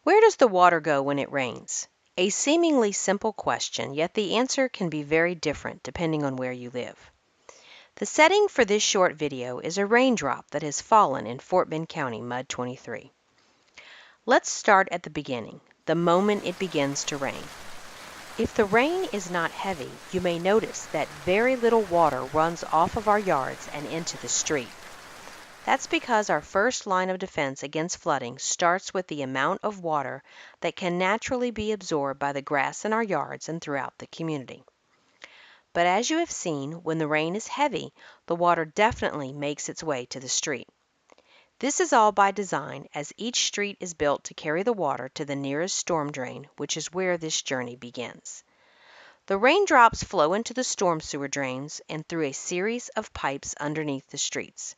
Where does the water go when it rains? A seemingly simple question, yet the answer can be very different depending on where you live. The setting for this short video is a raindrop that has fallen in Fort Bend County, Mud 23. Let's start at the beginning, the moment it begins to rain. If the rain is not heavy, you may notice that very little water runs off of our yards and into the street. That's because our first line of defense against flooding starts with the amount of water that can naturally be absorbed by the grass in our yards and throughout the community. But as you have seen, when the rain is heavy, the water definitely makes its way to the street. This is all by design, as each street is built to carry the water to the nearest storm drain, which is where this journey begins. The raindrops flow into the storm sewer drains and through a series of pipes underneath the streets.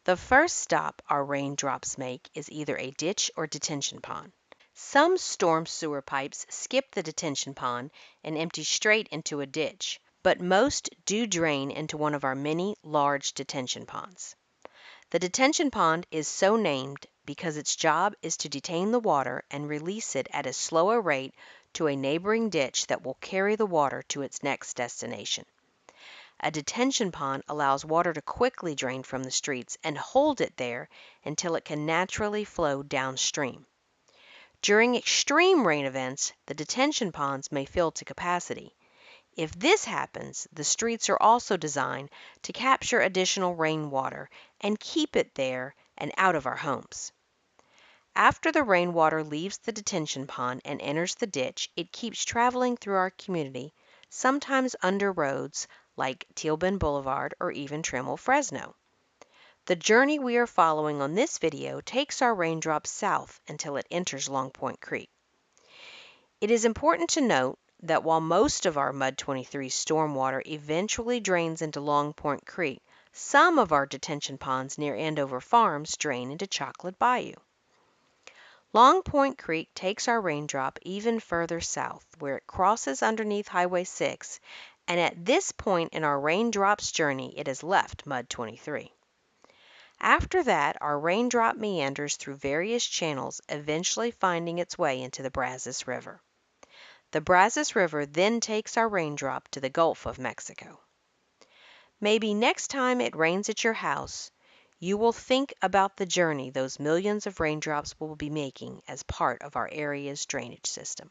The first stop our raindrops make is either a ditch or detention pond. Some storm sewer pipes skip the detention pond and empty straight into a ditch, but most do drain into one of our many large detention ponds. The detention pond is so named because its job is to detain the water and release it at a slower rate to a neighboring ditch that will carry the water to its next destination. A detention pond allows water to quickly drain from the streets and hold it there until it can naturally flow downstream. During extreme rain events, the detention ponds may fill to capacity. If this happens, the streets are also designed to capture additional rainwater and keep it there and out of our homes. After the rainwater leaves the detention pond and enters the ditch, it keeps traveling through our community, sometimes under roads like Teal Bend Boulevard or even Trammell Fresno. The journey we are following on this video takes our raindrops south until it enters Long Point Creek. It is important to note that while most of our Mud 23 stormwater eventually drains into Long Point Creek, some of our detention ponds near Andover Farms drain into Chocolate Bayou. Long Point Creek takes our raindrop even further south, where it crosses underneath Highway 6, and at this point in our raindrop's journey, it has left Mud 23. After that, our raindrop meanders through various channels, eventually finding its way into the Brazos River. The Brazos River then takes our raindrop to the Gulf of Mexico. Maybe next time it rains at your house, you will think about the journey those millions of raindrops will be making as part of our area's drainage system.